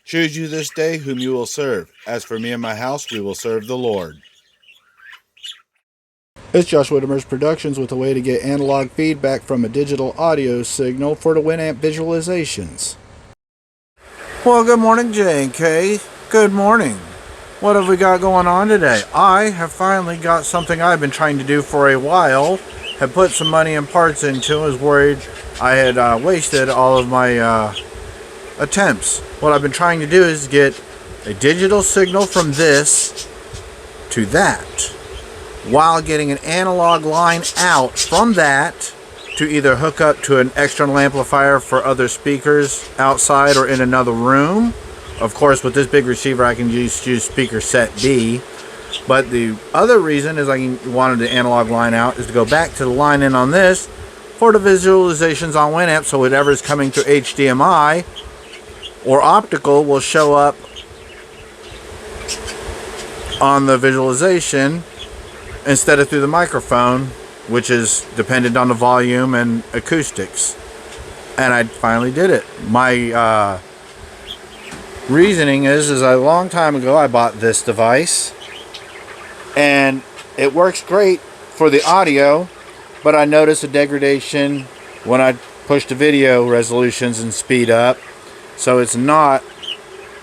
Choose you this day whom you will serve. As for me and my house, we will serve the Lord. It's Josh Whittemer's Productions with a way to get analog feedback from a digital audio signal for the Winamp visualizations. Well, good morning, J&K. Good morning. What have we got going on today? I have finally got something I've been trying to do for a while. Have put some money and parts into. I was worried I had wasted all of my attempts. What I've been trying to do is get a digital signal from this to that, while getting an analog line out from that to either hook up to an external amplifier for other speakers outside or in another room. Of course, with this big receiver, I can use speaker set B. But the other reason is I wanted the analog line out is to go back to the line in on this for the visualizations on Winamp, so whatever is coming through HDMI or optical will show up on the visualization instead of through the microphone, which is dependent on the volume and acoustics. And I finally did it. My reasoning is a long time ago I bought this device and it works great for the audio, but I noticed a degradation when I push the video resolutions and speed up, so it's not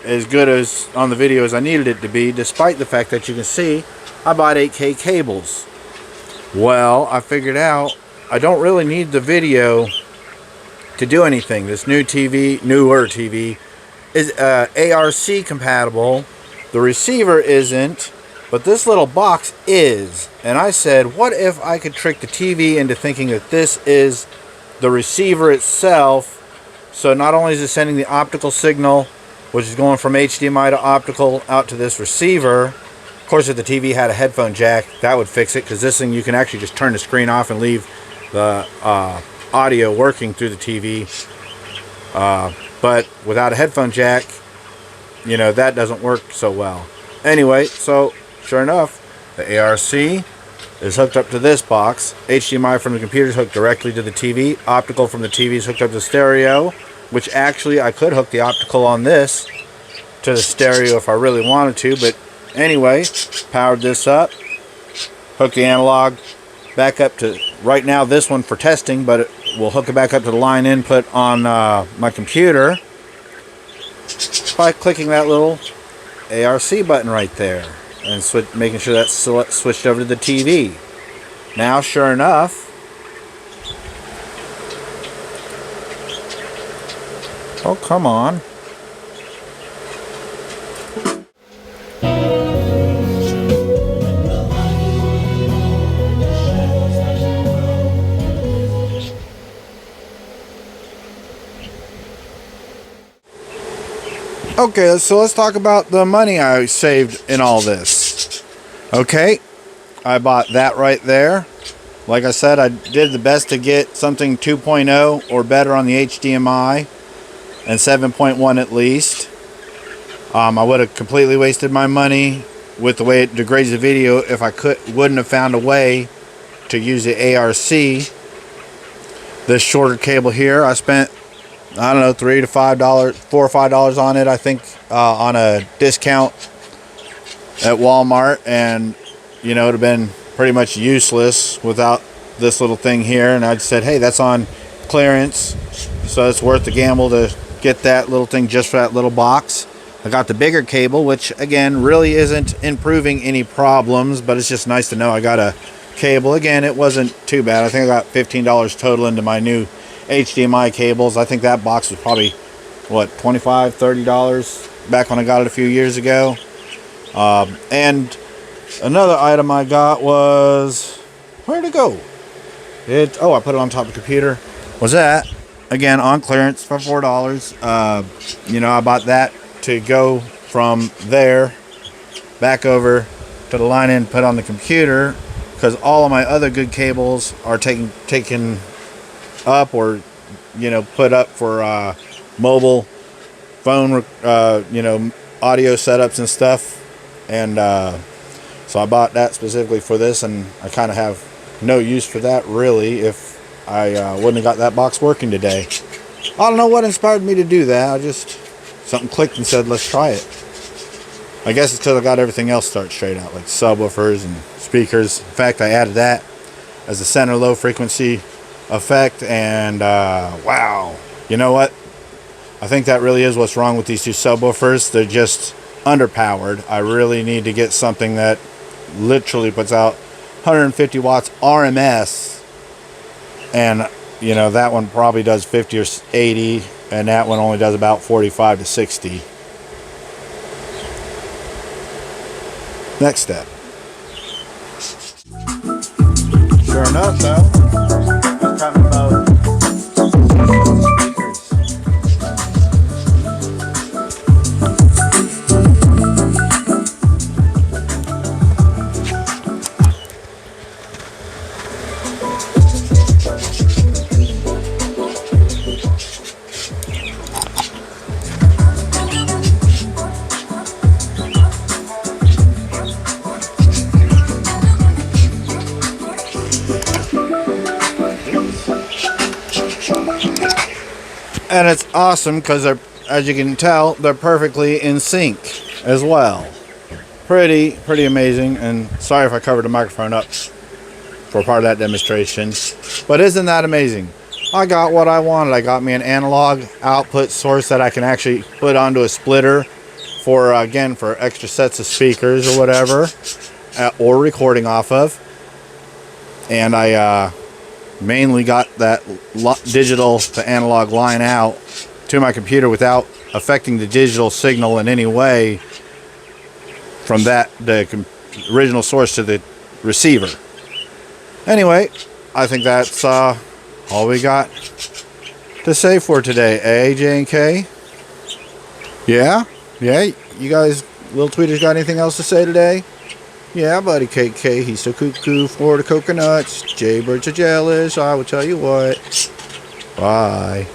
as good as on the video as I needed it to be, despite the fact that you can see I bought 8K cables. Well, I figured out I don't really need the video to do anything. This newer TV is ARC compatible. The receiver isn't, but this little box is. And I said, what if I could trick the TV into thinking that this is the receiver itself? So not only is it sending the optical signal, which is going from HDMI to optical out to this receiver. Of course, if the TV had a headphone jack, that would fix it, because this thing you can actually just turn the screen off and leave the audio working through the TV. But without a headphone jack, you know, that doesn't work so well. Anyway, so sure enough, the ARC is hooked up to this box. HDMI from the computer is hooked directly to the TV. Optical from the TV is hooked up to stereo, which actually I could hook the optical on this to the stereo if I really wanted to, but anyway, powered this up, hooked the analog back up to, right now this one for testing, but we'll hook it back up to the line input on my computer by clicking that little ARC button right there and making sure that's switched over to the TV. Now, sure enough, oh, come on. Okay, so let's talk about the money I saved in all this. Okay, I bought that right there. Like I said, I did the best to get something 2.0 or better on the HDMI, and 7.1 at least. I would have completely wasted my money with the way it degrades the video if I wouldn't have found a way to use the ARC. This shorter cable here, I spent, I don't know, $4 or $5 on it, I think, on a discount at Walmart, and you know, it would have been pretty much useless without this little thing here. And I said, hey, that's on clearance, so it's worth the gamble to get that little thing just for that little box. I got the bigger cable, which again really isn't improving any problems, but it's just nice to know I got a cable. Again, it wasn't too bad. I think I got $15 total into my new HDMI cables. I think that box was probably, what, $25, $30 back when I got it a few years ago. And another item I got was, where'd it go? Oh, I put it on top of the computer. Was that, again, on clearance for $4. You know, I bought that to go from there back over to the line input on the computer, because all of my other good cables are taken up, or you know, put up for mobile phone you know, audio setups and stuff. And so I bought that specifically for this, and I kind of have no use for that really if I wouldn't have got that box working today. I don't know what inspired me to do that. I just something clicked and said, let's try it. I guess it's because I got everything else started straight out, like subwoofers and speakers. In fact, I added that as a center low frequency effect, and wow, you know what? I think that really is what's wrong with these two subwoofers. They're just underpowered. I really need to get something that literally puts out 150 watts RMS, and you know, that one probably does 50 or 80, and that one only does about 45 to 60. Next step. Sure enough, though, I'm talking about and it's awesome because they're, as you can tell, they're perfectly in sync as well. Pretty amazing. And sorry if I covered the microphone up for part of that demonstration, but isn't that amazing? I got what I wanted. I got me an analog output source that I can actually put onto a splitter for, again, for extra sets of speakers or whatever, or recording off of. And I mainly got that digital to analog line out to my computer without affecting the digital signal in any way from the original source to the receiver. Anyway, I think that's all we got to say for today. J and K? Yeah, you guys, little tweeters, got anything else to say today? Yeah, buddy KK, he's so cuckoo for the coconuts. Jaybirds are jealous, I will tell you what. Bye.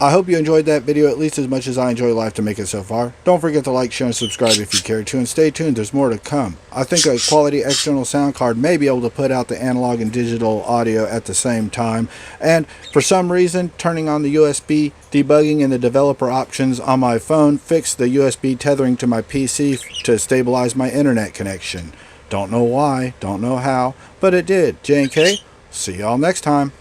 I hope you enjoyed that video at least as much as I enjoy life to make it so far. Don't forget to like, share, and subscribe if you care to, and stay tuned, there's more to come. I think a quality external sound card may be able to put out the analog and digital audio at the same time, and for some reason, turning on the USB debugging in the developer options on my phone fixed the USB tethering to my PC to stabilize my internet connection. Don't know why, don't know how, but it did. J&K, see y'all next time.